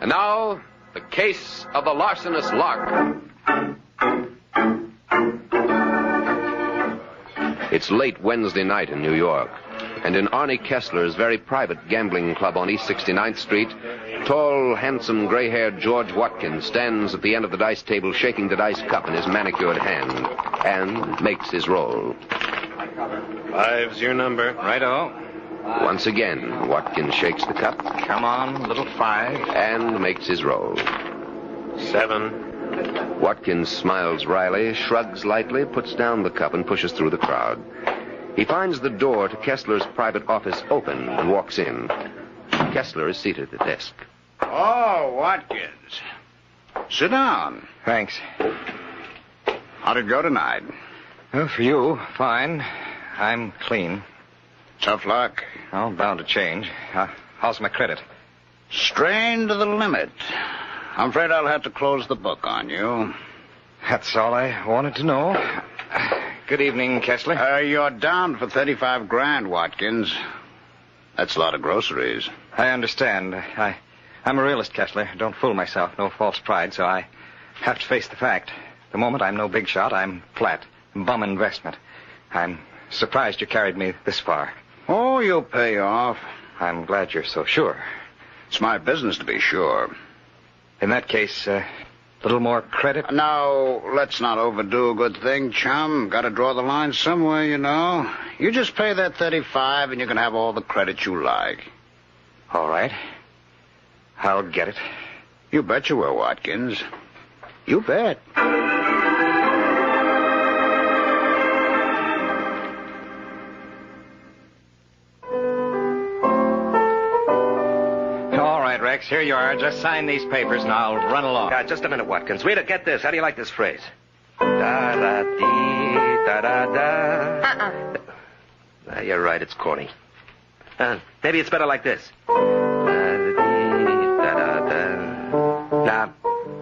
And now, the case of the Larcenous Lark. It's late Wednesday night in New York, and in Arnie Kessler's very private gambling club on East 69th Street, tall, handsome, gray-haired George Watkins stands at the end of the dice table shaking the dice cup in his manicured hand and makes his roll. 5's your number. Righto. Once again, Watkins shakes the cup. Come on, little 5. And makes his roll. 7. Watkins smiles wryly, shrugs lightly, puts down the cup, and pushes through the crowd. He finds the door to Kessler's private office open and walks in. Kessler is seated at the desk. Oh, Watkins. Sit down. Thanks. How'd it go tonight? Well, for you, fine. I'm clean. Tough luck. Oh, bound to change. How's my credit? Strained to the limit. I'm afraid I'll have to close the book on you. That's all I wanted to know. Good evening, Kessler. You're down for 35 grand, Watkins. That's a lot of groceries. I understand. I'm a realist, Kessler. Don't fool myself. No false pride, so I have to face the fact. The moment I'm no big shot, I'm flat. Bum investment. I'm surprised you carried me this far. Oh, you'll pay off. I'm glad you're so sure. It's my business to be sure. In that case, a little more credit? Now, let's not overdo a good thing, chum. Got to draw the line somewhere, you know. You just pay that 35 and you can have all the credit you like. All right. I'll get it. You bet you will, Watkins. You bet. Rex, here you are. Just sign these papers and I'll run along. Just a minute, Watkins. Reader, get this. How do you like this phrase? Da-da-dee, da-da-da. You're right, it's corny. Maybe it's better like this. Da-da-dee, da-da-da.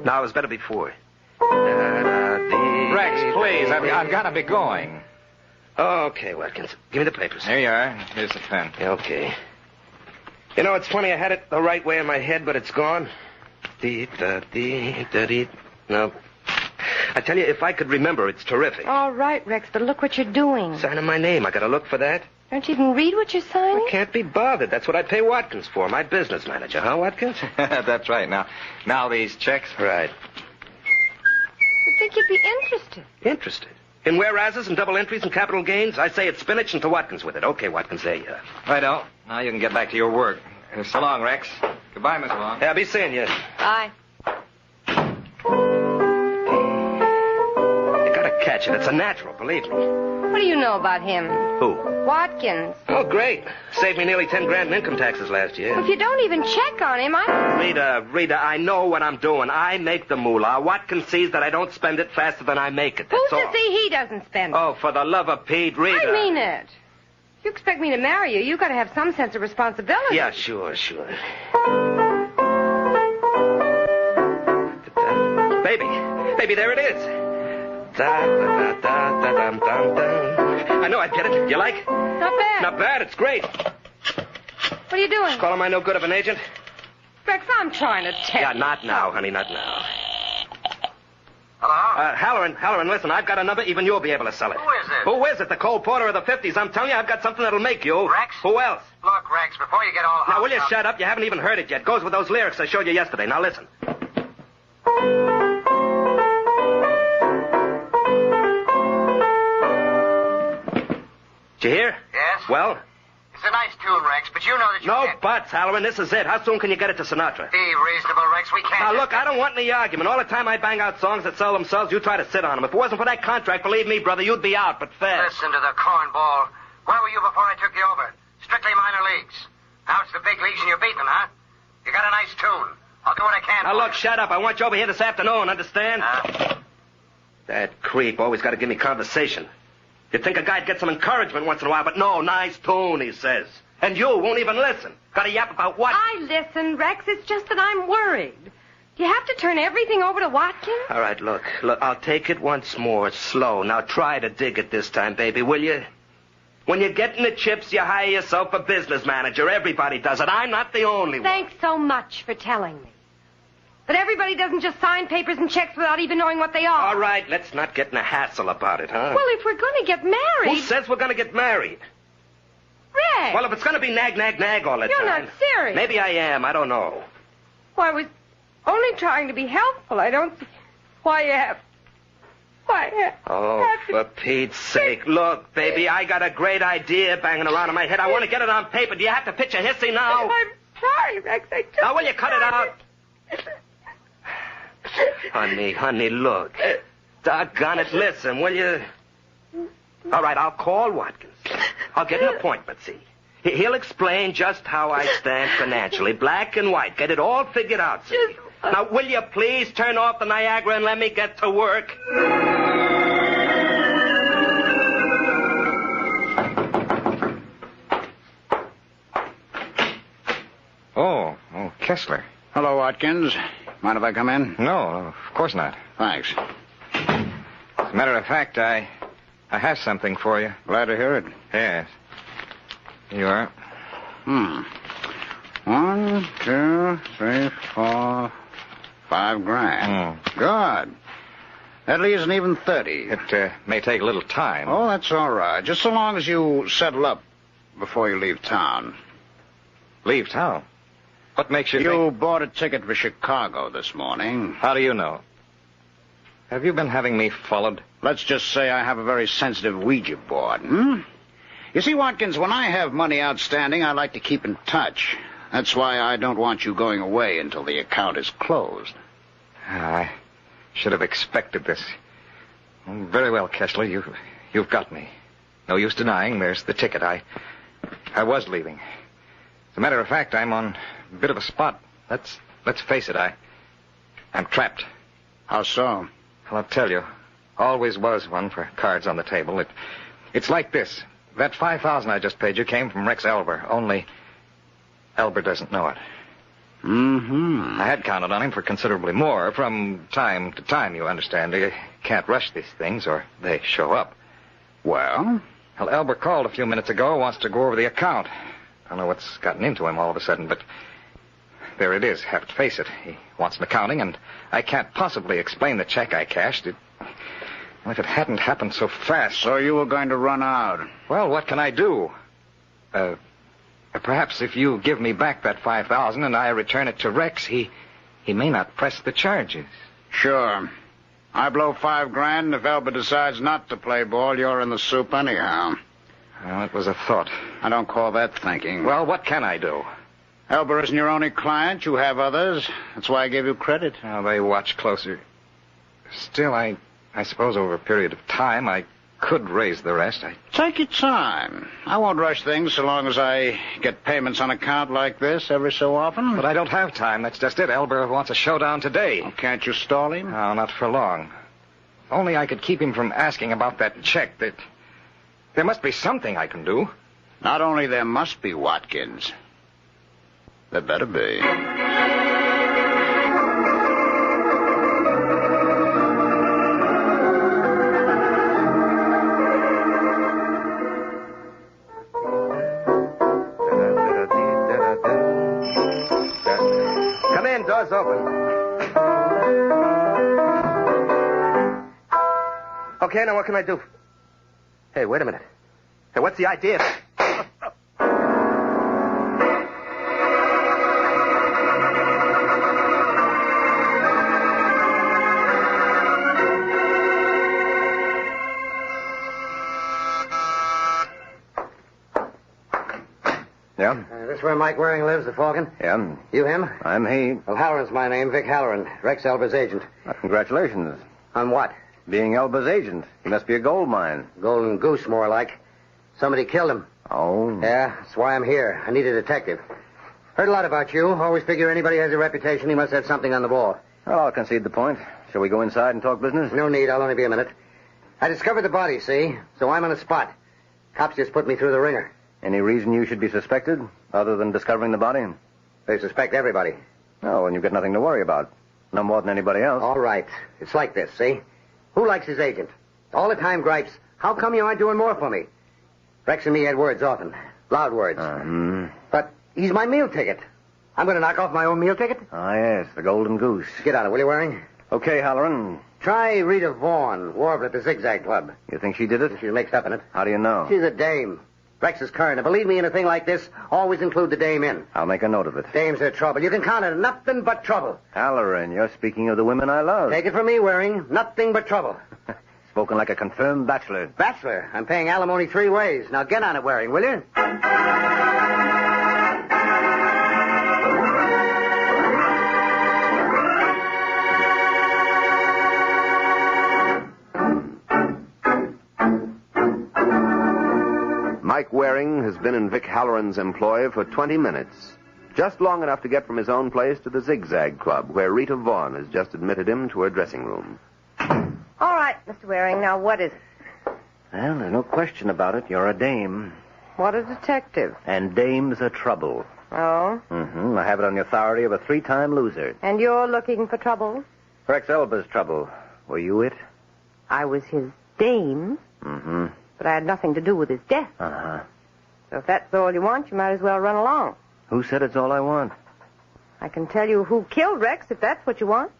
Nah, it was better before. Da-da-dee. Rex, please, I've got to be going. Okay, Watkins. Give me the papers. Here you are. Here's the pen. Okay. You know, it's funny, I had it the right way in my head, but it's gone. No. I tell you, if I could remember, it's terrific. All right, Rex, but look what you're doing. Signing my name. I gotta look for that. Don't you even read what you're signing? I can't be bothered. That's what I pay Watkins for, my business manager, huh, Watkins? That's right. Now these checks. Right. I think you'd be interested. Interested? In whereases and double entries and capital gains? I say it's spinach and to Watkins with it. Okay, Watkins, there you are. Righto. Now you can get back to your work. So long, Rex. Goodbye, Miss Long. Yeah, be seeing you. Bye. You gotta catch it. It's a natural, believe me. What do you know about him? Who? Watkins. Oh, great. Saved me nearly 10 grand in income taxes last year. If you don't even check on him, Rita, I know what I'm doing. I make the moolah. Watkins sees that I don't spend it faster than I make it. Who's to see he doesn't spend it? Oh, for the love of Pete, Rita. I mean it. If you expect me to marry you got to have some sense of responsibility. Yeah, sure. Baby, there it is. I know I'd get it. You like? Not bad. Not bad. It's great. What are you doing? Calling my no good of an agent? Rex, I'm trying to tell you. Yeah, not now, honey, not now. Hello? Halloran, listen, I've got a number. Even you'll be able to sell it. Who is it? Who is it? The Cole Porter of the 50s. I'm telling you, I've got something that'll make you. Rex? Who else? Look, Rex, before you get all Now, will you up... shut up? You haven't even heard it yet. Goes with those lyrics I showed you yesterday. Now, listen. Did you hear? Yes? Well? It's a nice tune, Rex, but you know that you No can't... buts, Halloran. This is it. How soon can you get it to Sinatra? Be reasonable, Rex. We can't... Now, look, I don't want any argument. All the time I bang out songs that sell themselves, you try to sit on them. If it wasn't for that contract, believe me, brother, you'd be out, but fast. Listen to the cornball. Where were you before I took you over? Strictly minor leagues. Now it's the big leagues and you're beating them, huh? You got a nice tune. I'll do what I can Now, for look, you. shut up. I want you over here this afternoon, understand? That creep always got to give me conversation. You'd think a guy'd get some encouragement once in a while, but no, nice tune, he says. And you won't even listen. Got to yap about what? I listen, Rex. It's just that I'm worried. Do you have to turn everything over to Watkins? All right, look, I'll take it once more, slow. Now try to dig it this time, baby, will you? When you're getting the chips, you hire yourself a business manager. Everybody does it. I'm not the only one. Thanks so much for telling me. But everybody doesn't just sign papers and checks without even knowing what they are. All right, let's not get in a hassle about it, huh? Well, if we're going to get married... Who says we're going to get married? Rex! Well, if it's going to be nag, nag, nag all the You're time... not serious. Maybe I am. I don't know. Well, I was only trying to be helpful. I don't see why you have... Oh, for Pete's sake. Look, baby, I got a great idea banging around in my head. I want to get it on paper. Do you have to pitch a hissy now? I'm sorry, Rex. I just... Now, will you cut it out? Honey, look. Doggone it, listen, will you? All right, I'll call Watkins. I'll get an appointment, see. He'll explain just how I stand financially, black and white. Get it all figured out, see. Now, will you please turn off the Niagara and let me get to work? Oh, Kessler. Hello, Watkins. Mind if I come in? No, of course not. Thanks. As a matter of fact, I have something for you. Glad to hear it. Yes. Here you are. 1, 2, 3, 4, $5,000. Good. That leaves an even 30. It may take a little time. Oh, that's all right. Just so long as you settle up before you leave town. Leave town? What makes you You think... bought a ticket for Chicago this morning. How do you know? Have you been having me followed? Let's just say I have a very sensitive Ouija board, You see, Watkins, when I have money outstanding, I like to keep in touch. That's why I don't want you going away until the account is closed. I should have expected this. Very well, Kessler, you've got me. No use denying there's the ticket. I was leaving. As a matter of fact, I'm on a bit of a spot. Let's face it, I'm trapped. How so? Well, I'll tell you. Always was one for cards on the table. It's like this. That $5,000 I just paid you came from Rex Elber. Only Elber doesn't know it. I had counted on him for considerably more. From time to time, you understand. You can't rush these things or they show up. Well? Well, Elber called a few minutes ago, wants to go over the account. I don't know what's gotten into him all of a sudden, but there it is. Have to face it. He wants an accounting, and I can't possibly explain the check I cashed. If it hadn't happened so fast... So you were going to run out? Well, what can I do? Perhaps if you give me back that $5,000 and I return it to Rex, he may not press the charges. Sure. I blow $5,000, and if Elber decides not to play ball, you're in the soup anyhow. Well, it was a thought. I don't call that thinking. Well, what can I do? Elber isn't your only client. You have others. That's why I gave you credit. Well, they watch closer. Still, I suppose over a period of time I could raise the rest. Take your time. I won't rush things so long as I get payments on account like this every so often. But I don't have time. That's just it. Elber wants a showdown today. Well, can't you stall him? No, not for long. If only I could keep him from asking about that check. There must be something I can do. Not only there must be, Watkins. There better be. Come in, door's open. Okay, now what can I do? Hey, wait a minute. Hey, what's the idea? Yeah? This where Mike Waring lives, the Falcon? Yeah, You him? I'm he. Well, Halloran's my name, Vic Halloran, Rex Elber's agent. Congratulations. On what? Being Elba's agent. He must be a gold mine. Golden Goose, more like. Somebody killed him. Oh? Yeah, that's why I'm here. I need a detective. Heard a lot about you. Always figure anybody has a reputation, he must have something on the ball. Well, I'll concede the point. Shall we go inside and talk business? No need, I'll only be a minute. I discovered the body, see? So I'm on the spot. Cops just put me through the ringer. Any reason you should be suspected, other than discovering the body? They suspect everybody. Oh, and you've got nothing to worry about. No more than anybody else. All right. It's like this, see? Who likes his agent? All the time gripes. How come you aren't doing more for me? Rex and me had words often. Loud words. Hmm. But he's my meal ticket. I'm going to knock off my own meal ticket. Ah, yes, the Golden Goose. Get on it, will you, Waring? Okay, Halloran. Try Rita Vaughn, warbler at the Zigzag Club. You think she did it? She's mixed up in it. How do you know? She's a dame. Rex's current. And believe me, in a thing like this, always include the dame in. I'll make a note of it. Dames are trouble. You can count on nothing but trouble. Halloran, you're speaking of the women I love. Take it from me, Waring. Nothing but trouble. Spoken like a confirmed bachelor. Bachelor. I'm paying alimony 3 ways. Now get on it, Waring, will you? Mike Waring has been in Vic Halloran's employ for 20 minutes. Just long enough to get from his own place to the Zigzag Club, where Rita Vaughn has just admitted him to her dressing room. All right, Mr. Waring, now what is it? Well, there's no question about it. You're a dame. What a detective. And dames are trouble. Oh? Mm-hmm. I have it on the authority of a 3-time loser. And you're looking for trouble? Rex Elba's trouble. Were you it? I was his dame, Mm-hmm. but I had nothing to do with his death. Uh-huh. So if that's all you want, you might as well run along. Who said it's all I want? I can tell you who killed Rex if that's what you want.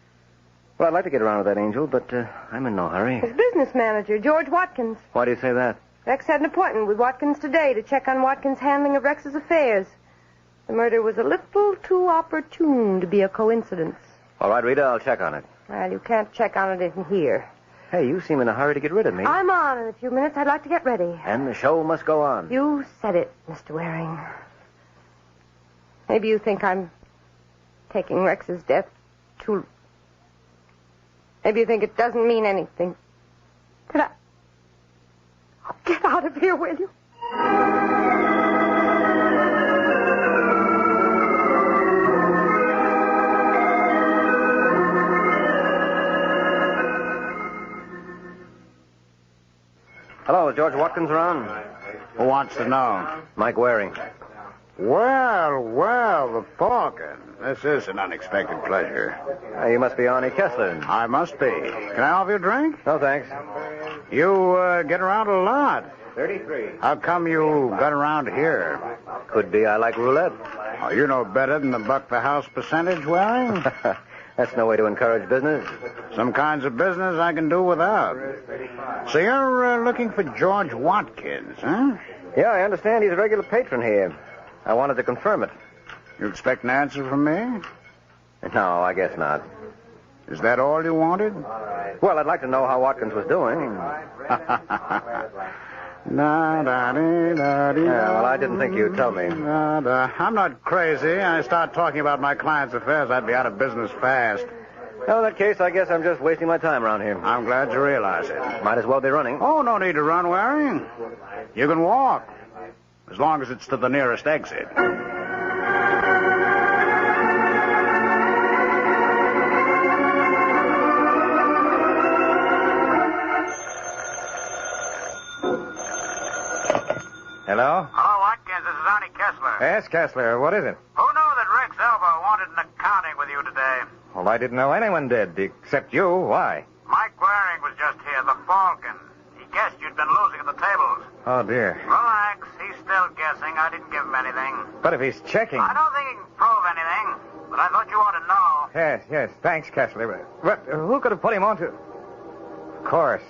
Well, I'd like to get around to that, Angel, but I'm in no hurry. His business manager, George Watkins. Why do you say that? Rex had an appointment with Watkins today to check on Watkins' handling of Rex's affairs. The murder was a little too opportune to be a coincidence. All right, Rita, I'll check on it. Well, you can't check on it in here. Hey, you seem in a hurry to get rid of me. I'm on in a few minutes. I'd like to get ready. And the show must go on. You said it, Mr. Waring. Maybe you think I'm taking Rex's death too... Maybe you think it doesn't mean anything. But Oh, get out of here, will you? Hello, is George Watkins around? Who wants to know? Mike Waring. Well, the Falcon. This is an unexpected pleasure. You must be Arnie Kessler. I must be. Can I offer you a drink? No, thanks. You get around a lot. 33. How come you got around here? Could be I like roulette. Oh, you know better than the buck the house percentage, Waring. That's no way to encourage business. Some kinds of business I can do without. So you're looking for George Watkins, huh? Yeah, I understand he's a regular patron here. I wanted to confirm it. You expect an answer from me? No, I guess not. Is that all you wanted? Well, I'd like to know how Watkins was doing. Well, I didn't think you'd tell me. I'm not crazy. I start talking about my client's affairs, I'd be out of business fast. Well, in that case, I guess I'm just wasting my time around here. I'm glad you realize it. Might as well be running. Oh, no need to run, Waring. You can walk, as long as it's to the nearest exit. Hello? Hello, Watkins. This is Arnie Kessler. Yes, Kessler. What is it? Who knew that Rex Elba wanted an accounting with you today? Well, I didn't know anyone did, except you. Why? Mike Waring was just here, the Falcon. He guessed you'd been losing at the tables. Oh, dear. Relax. He's still guessing. I didn't give him anything. But if he's checking... I don't think he can prove anything, but I thought you ought to know. Yes. Thanks, Kessler. But who could have put him on to... Of course.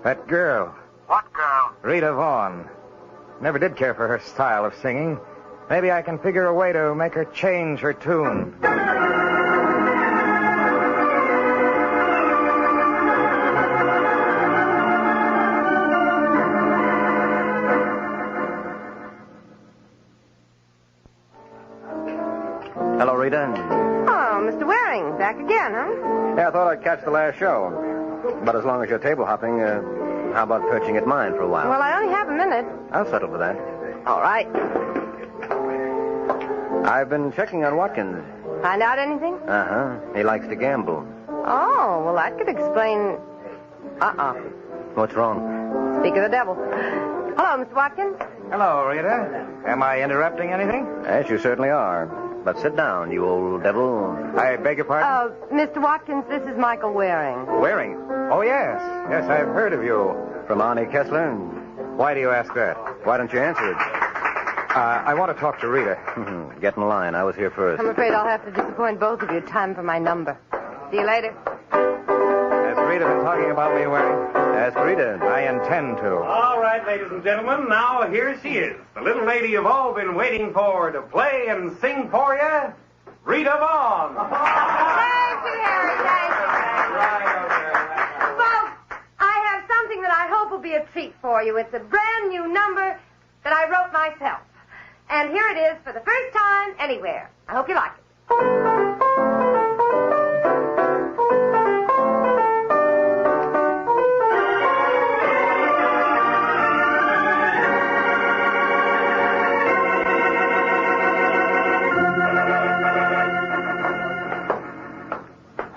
That girl. What girl? Rita Vaughn. Never did care for her style of singing. Maybe I can figure a way to make her change her tune. Hello, Rita. Oh, Mr. Waring, back again, huh? Yeah, I thought I'd catch the last show. But as long as you're table hopping, how about perching at mine for a while? Well, I only have a minute. I'll settle for that. All right. I've been checking on Watkins. Find out anything? Uh-huh. He likes to gamble. Oh, well, that could explain... What's wrong? Speak of the devil. Hello, Mr. Watkins. Hello, Rita. Am I interrupting anything? Yes, you certainly are. But sit down, you old devil. I beg your pardon? Mr. Watkins, this is Michael Waring. Waring? Oh, yes. Yes, I've heard of you. From Arnie Kessler. Why do you ask that? Why don't you answer it? I want to talk to Rita. Get in line. I was here first. I'm afraid I'll have to disappoint both of you. Time for my number. See you later. Has Rita been talking about me, Waring? Ask Rita. I intend to. All right, ladies and gentlemen, now here she is. The little lady you've all been waiting for to play and sing for you, Rita Vaughn. Thank you, Harry. Thank you. Folks, I have something that I hope will be a treat for you. It's a brand new number that I wrote myself. And here it is for the first time anywhere. I hope you like it.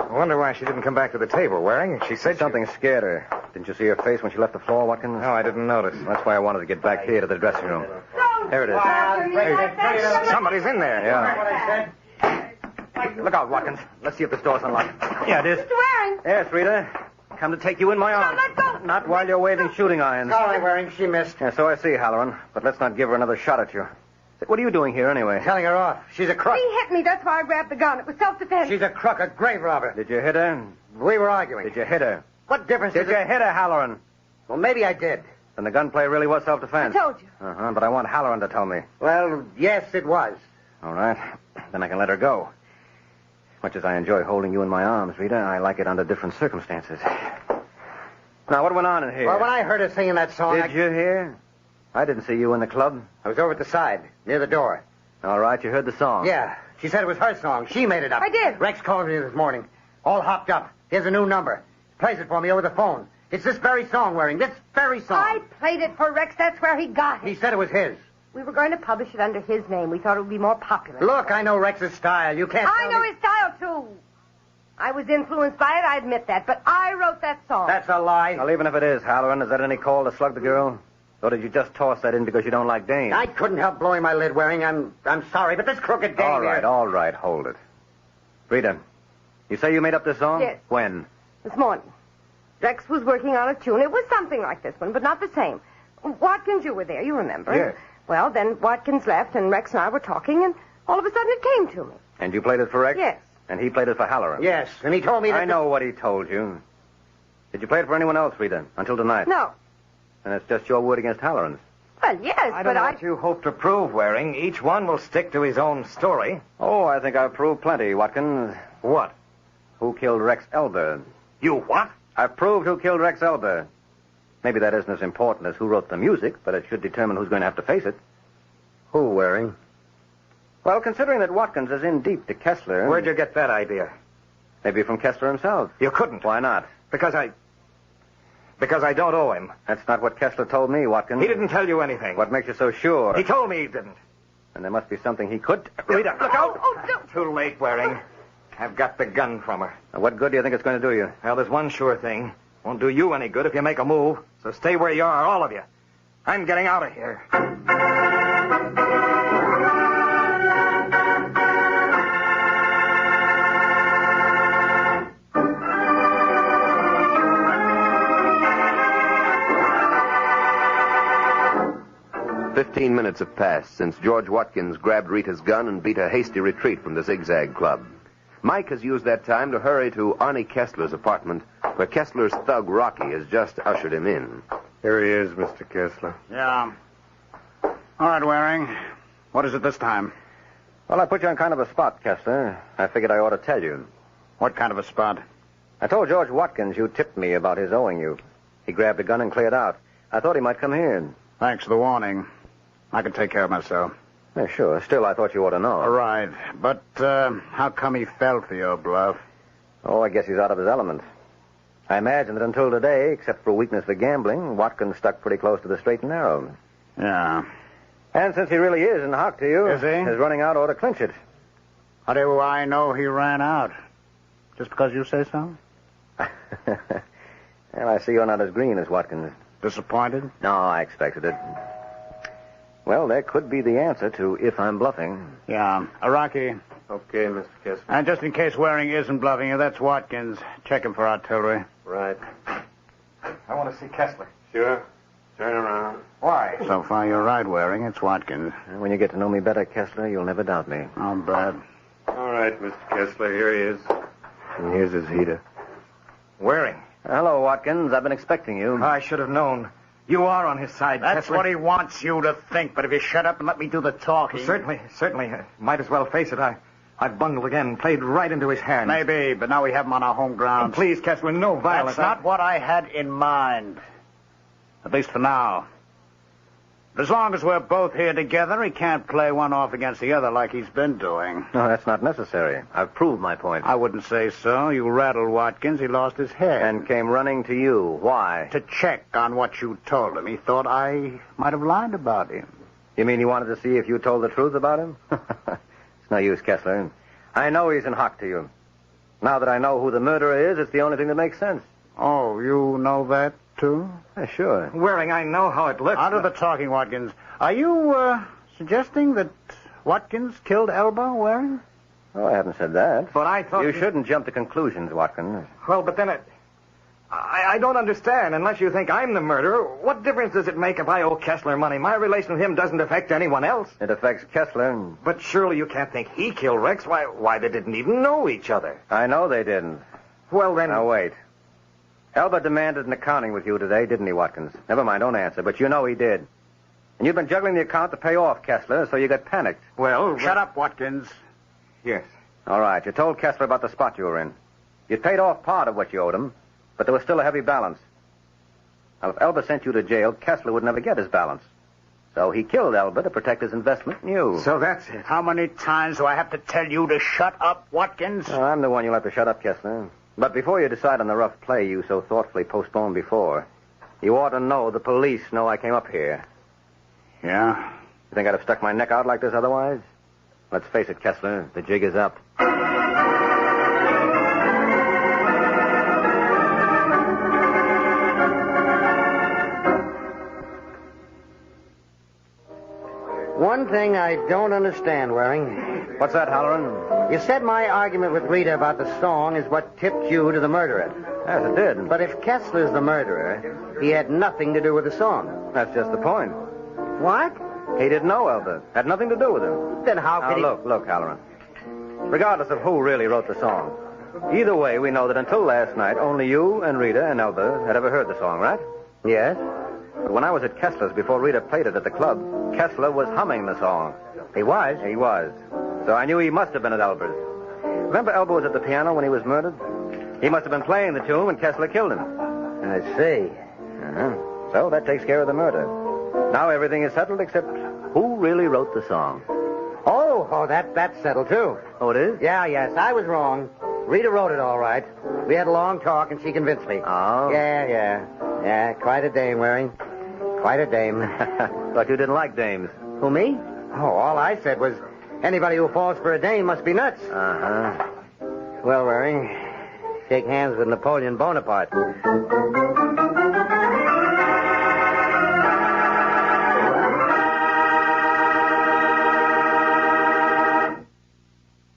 I wonder why she didn't come back to the table, Waring. She said Something scared her. Didn't you see her face when she left the floor, Watkins? No, I didn't notice. That's why I wanted to get back here to the dressing room. There it is. Somebody's in there. Yeah. Look out, Watkins. Let's see if this door's unlocked. Yeah, it is. Mr. Waring. Yes, Rita. Come to take you in my arms. let go. Not while you're waving shooting irons. Sorry, Waring, she missed. Yeah, so I see, Halloran. But let's not give her another shot at you. What are you doing here, anyway? Telling her off. She's a crook. He hit me. That's why I grabbed the gun. It was self-defense. She's a crook, a grave robber. Did you hit her? We were arguing. Did you hit her? What difference Did does you it... hit her, Halloran? Well, maybe I did. Then the gunplay really was self-defense. I told you. Uh-huh, but I want Halloran to tell me. Well, yes, it was. All right. Then I can let her go. Much as I enjoy holding you in my arms, Rita, I like it under different circumstances. Now, what went on in here? Well, when I heard her singing that song, Did you hear? I didn't see you in the club. I was over at the side, near the door. All right, you heard the song. Yeah, she said it was her song. She made it up. I did. Rex called me this morning, all hopped up. Here's a new number. Plays it for me over the phone. It's this very song, Waring. This very song. I played it for Rex. That's where he got He it. said it was his. We were going to publish it under his name. We thought it would be more popular. Look, I know Rex's style. You can't I tell know me... his style, too. I was influenced by it, I admit that. But I wrote that song. That's a lie. Well, even if it is, Halloran, is that any call to slug the girl? Or did you just toss that in because you don't like Dane? I couldn't help blowing my lid, Waring. I'm sorry, but this crooked Dane All right, hold it. Rita, you say you made up this song? Yes. When? This morning. Rex was working on a tune. It was something like this one, but not the same. Watkins, you were there, you remember. Yes. Well, then Watkins left, and Rex and I were talking, and all of a sudden it came to me. And you played it for Rex? Yes. And he played it for Halloran? Yes, and he told me that... I know what he told you. Did you play it for anyone else, Rita, until tonight? No. And it's just your word against Halloran's. Well, yes, I don't but know what you hope to prove, Waring. Each one will stick to his own story. Oh, I think I've proved plenty, Watkins. What? Who killed Rex Elder? You what? I've proved who killed Rex Elder. Maybe that isn't as important as who wrote the music, but it should determine who's going to have to face it. Who, Waring? Well, considering that Watkins is in deep to Kessler... Where'd you get that idea? Maybe from Kessler himself. You couldn't. Why not? Because I don't owe him. That's not what Kessler told me, Watkins. He didn't tell you anything. What makes you so sure? He told me he didn't. And there must be something he could... Rita, look out! Oh, don't. Too late, Waring. I've got the gun from her. Now, what good do you think it's going to do you? Well, there's one sure thing. Won't do you any good if you make a move. So stay where you are, all of you. I'm getting out of here. 15 minutes have passed since George Watkins grabbed Rita's gun and beat a hasty retreat from the Zigzag Club. Mike has used that time to hurry to Arnie Kessler's apartment, where Kessler's thug Rocky has just ushered him in. Here he is, Mr. Kessler. Yeah. All right, Waring. What is it this time? Well, I put you on kind of a spot, Kessler. I figured I ought to tell you. What kind of a spot? I told George Watkins you tipped me about his owing you. He grabbed a gun and cleared out. I thought he might come here. Thanks for the warning. I can take care of myself. Yeah, sure. Still, I thought you ought to know. All right. But how come he fell for your bluff? Oh, I guess he's out of his element. I imagine that until today, except for weakness for gambling, Watkins stuck pretty close to the straight and narrow. Yeah. And since he really is in hock to you, Is he? his running out ought to clinch it. How do I know he ran out? Just because you say so? Well, I see you're not as green as Watkins. Disappointed? No, I expected it. Well, that could be the answer to if I'm bluffing. Yeah. Rocky. Okay, Mr. Kessler. And just in case Waring isn't bluffing you, that's Watkins. Check him for artillery. Right. I want to see Kessler. Sure. Turn around. Why? So far, you're right, Waring. It's Watkins. And when you get to know me better, Kessler, you'll never doubt me. Oh, Brad. All right, Mr. Kessler, here he is. And here's his heater. Waring. Hello, Watkins. I've been expecting you. I should have known. You are on his side, That's Kessler. what he wants you to think, but if you shut up and let me do the talking... Certainly. Might as well face it. I've bungled again, played right into his hands. Maybe, but now we have him on our home ground. Oh, please, Kessler, no violence. That's not what I had in mind. At least for now. But as long as we're both here together, he can't play one off against the other like he's been doing. No, that's not necessary. I've proved my point. I wouldn't say so. You rattled Watkins. He lost his head. And came running to you. Why? To check on what you told him. He thought I might have lied about him. You mean you wanted to see if you told the truth about him? It's no use, Kessler. I know he's in hock to you. Now that I know who the murderer is, it's the only thing that makes sense. Oh, you know that, too? Sure. Waring, I know how it looks. Out of the talking, Watkins. Are you, suggesting that Watkins killed Elba, Waring? Oh, I haven't said that. But I thought... You shouldn't jump to conclusions, Watkins. Well, but then I don't understand. Unless you think I'm the murderer, what difference does it make if I owe Kessler money? My relation with him doesn't affect anyone else. It affects Kessler. But surely you can't think he killed Rex. Why, they didn't even know each other. I know they didn't. Well, then... Now, wait. Elba demanded an accounting with you today, didn't he, Watkins? Never mind, don't answer, but you know he did. And you've been juggling the account to pay off Kessler, so you got panicked. Well... Shut up, Watkins. Yes. All right, you told Kessler about the spot you were in. You'd paid off part of what you owed him, but there was still a heavy balance. Now, if Elba sent you to jail, Kessler would never get his balance. So he killed Elba to protect his investment in you. So that's it. How many times do I have to tell you to shut up, Watkins? Oh, I'm the one you'll have to shut up, Kessler. But before you decide on the rough play you so thoughtfully postponed before, you ought to know the police know I came up here. Yeah? You think I'd have stuck my neck out like this otherwise? Let's face it, Kessler, the jig is up. One thing I don't understand, Waring. What's that, Halloran? You said my argument with Rita about the song is what tipped you to the murderer. Yes, it did. But if Kessler's the murderer, he had nothing to do with the song. That's just the point. What? He didn't know Elba. Had nothing to do with him. Then how could he... Look, Halloran. Regardless of who really wrote the song, either way, we know that until last night, only you and Rita and Elba had ever heard the song, right? Yes. But when I was at Kessler's before Rita played it at the club, Kessler was humming the song. He was? He was. So I knew he must have been at Elba's. Remember Elba was at the piano when he was murdered? He must have been playing the tune when Kessler killed him. I see. Uh-huh. So that takes care of the murder. Now everything is settled except who really wrote the song. Oh, that's settled, too. Oh, it is? Yes, I was wrong. Rita wrote it all right. We had a long talk, and she convinced me. Oh? Yeah, quite a dame, Waring. Quite a dame. Thought you didn't like dames. Who, me? Oh, all I said was anybody who falls for a dame must be nuts. Uh-huh. Well, Waring, shake hands with Napoleon Bonaparte.